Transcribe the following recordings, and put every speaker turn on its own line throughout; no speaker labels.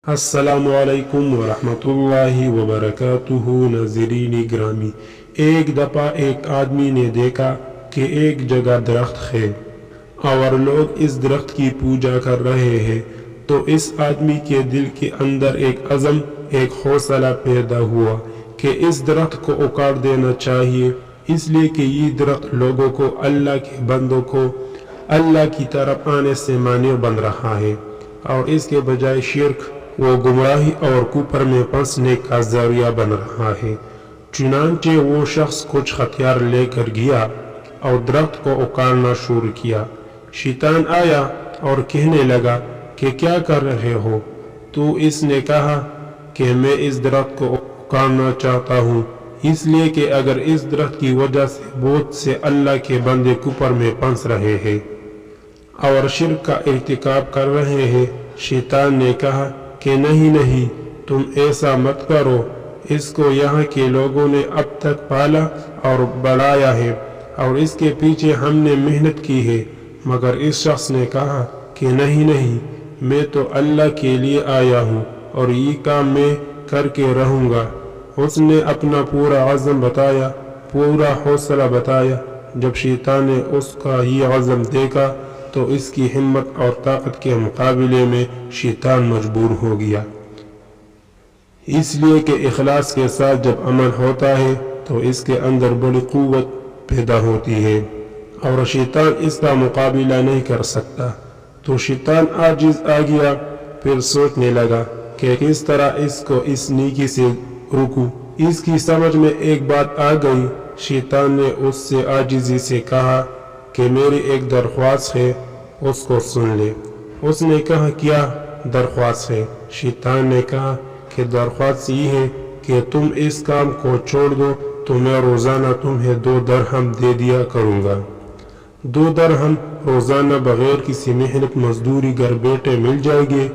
السلام علیکم ورحمۃ اللہ وبرکاتہ۔ ناظرین گرامی، ایک دفعہ ایک آدمی نے دیکھا کہ ایک جگہ درخت ہے اور لوگ اس درخت کی پوجا کر رہے ہیں، تو اس آدمی کے دل کے اندر ایک عزم، ایک حوصلہ پیدا ہوا کہ اس درخت کو اکاڑ دینا چاہیے، اس لیے کہ یہ درخت لوگوں کو، اللہ کے بندوں کو اللہ کی طرف آنے سے مانع بن رہا ہے، اور اس کے بجائے شرک وہ گمراہی اور کفر میں پھنسنے کا ذریعہ بن رہا ہے۔ چنانچہ وہ شخص کچھ ہتھیار لے کر گیا اور درخت کو اکاڑنا شروع کیا۔ شیطان آیا اور کہنے لگا کہ کیا کر رہے ہو؟ تو اس نے کہا کہ میں اس درخت کو اکاڑنا چاہتا ہوں، اس لیے کہ اگر اس درخت کی وجہ سے بہت سے اللہ کے بندے کفر میں پھنس رہے ہیں اور شرک کا ارتکاب کر رہے ہیں۔ شیطان نے کہا کہ نہیں، تم ایسا مت کرو، اس کو یہاں کے لوگوں نے اب تک پالا اور بڑھایا ہے اور اس کے پیچھے ہم نے محنت کی ہے۔ مگر اس شخص نے کہا کہ نہیں، میں تو اللہ کے لیے آیا ہوں اور یہ کام میں کر کے رہوں گا۔ اس نے اپنا پورا عزم بتایا، پورا حوصلہ بتایا۔ جب شیطان نے اس کا یہ عزم دیکھا تو اس کی ہمت اور طاقت کے مقابلے میں شیطان مجبور ہو گیا، اس لیے کہ اخلاص کے ساتھ جب عمل ہوتا ہے تو اس کے اندر بڑی قوت پیدا ہوتی ہے اور شیطان اس کا مقابلہ نہیں کر سکتا۔ تو شیطان عاجز آ گیا، پھر سوچنے لگا کہ کس طرح اس کو اس نیکی سے روکوں۔ اس کی سمجھ میں ایک بات آ گئی۔ شیطان نے اس سے عاجزی سے کہا کہ میری ایک درخواست ہے، اس کو سن لے۔ اس نے کہا کیا درخواست ہے؟ شیطان نے کہا کہ درخواست یہ ہے کہ تم اس کام کو چھوڑ دو تو میں روزانہ تمہیں 2 درہم دے دیا کروں گا۔ 2 درہم روزانہ بغیر کسی محنت مزدوری گھر بیٹھے مل جائے گے۔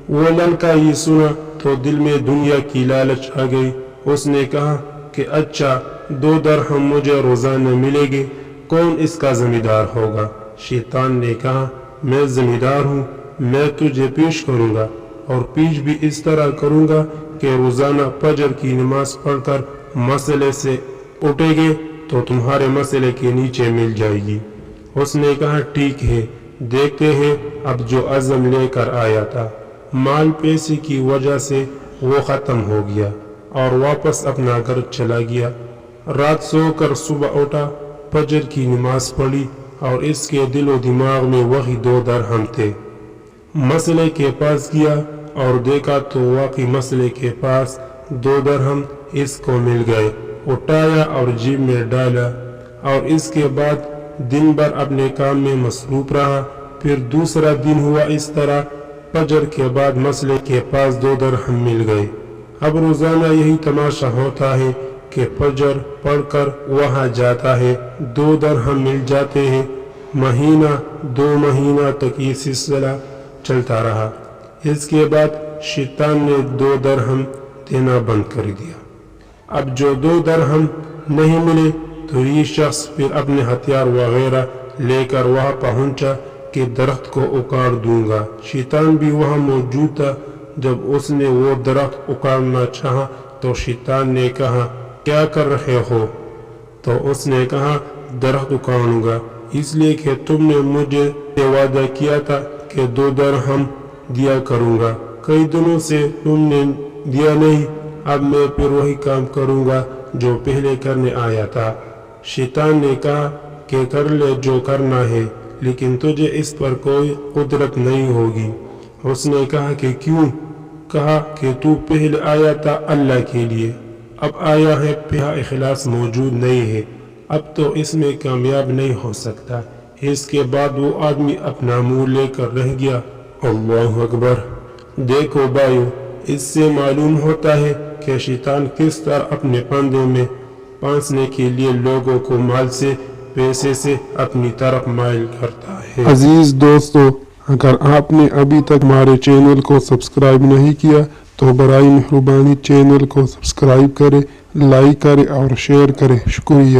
وہ لڑکا یہ سنا تو دل میں دنیا کی لالچ آ گئی۔ اس نے کہا کہ اچھا 2 درہم مجھے روزانہ ملے گے، کون اس کا ذمہ دار ہوگا؟ شیطان نے کہا میں ذمہ دار ہوں، میں تجھے پیش کروں گا، اور پیش بھی اس طرح کروں گا کہ روزانہ فجر کی نماز پڑھ کر مسئلے سے اٹھے گے تو تمہارے مسئلے کے نیچے مل جائے گی۔ اس نے کہا ٹھیک ہے، دیکھتے ہیں۔ اب جو عزم لے کر آیا تھا، مال پیسے کی وجہ سے وہ ختم ہو گیا اور واپس اپنا گھر چلا گیا۔ رات سو کر صبح اٹھا، فجر کی نماز پڑھی اور اس کے دل و دماغ میں وہی 2 درہم تھے۔ مسئلے کے پاس گیا اور دیکھا تو واقعی مسئلے کے پاس 2 درہم اس کو مل گئے۔ اٹھایا اور جیب میں ڈالا اور اس کے بعد دن بھر اپنے کام میں مصروف رہا۔ پھر دوسرا دن ہوا اس طرح، فجر کے بعد مسئلے کے پاس 2 درہم مل گئے۔ اب روزانہ یہی تماشا ہوتا ہے کہ فجر پڑھ کر وہاں جاتا ہے، 2 درہم مل جاتے ہیں۔ مہینہ 2 مہینہ تک یہ سلسلہ چلتا رہا۔ اس کے بعد شیطان نے 2 درہم دینا بند کر دیا۔ اب جو 2 درہم نہیں ملے تو یہ شخص پھر اپنے ہتھیار وغیرہ لے کر وہاں پہنچا کہ درخت کو اکاڑ دوں گا۔ شیطان بھی وہاں موجود تھا۔ جب اس نے وہ درخت اکاڑنا چاہا تو شیطان نے کہا کیا کر رہے ہو؟ تو اس نے کہا درخت اکاڑوں گا، اس لیے کہ تم نے مجھے وعدہ کیا تھا کہ 2 درہم دیا کروں گا، کئی دنوں سے تم نے دیا نہیں، اب میں پھر وہی کام کروں گا جو پہلے کرنے آیا تھا۔ شیطان نے کہا کہ کر لے جو کرنا ہے، لیکن تجھے اس پر کوئی قدرت نہیں ہوگی۔ اس نے کہا کہ کیوں؟ کہا کہ تو پہلے آیا تھا اللہ کے لیے، اب آیا ہے پہا اخلاص موجود نہیں ہے، اب تو اس میں کامیاب نہیں ہو سکتا۔ اس کے بعد وہ آدمی اپنا منہ لے کر رہ گیا۔ اللہ اکبر! دیکھو بھائیو، اس سے معلوم ہوتا ہے کہ شیطان کس طرح اپنے پھندے میں پھنسنے کے لیے لوگوں کو مال سے، پیسے سے اپنی طرف مائل کرتا ہے۔ عزیز دوستو، اگر آپ نے ابھی تک ہمارے چینل کو سبسکرائب نہیں کیا تو برائے مہربانی چینل کو سبسکرائب کریں، لائک کریں اور شیئر کریں۔ شکریہ۔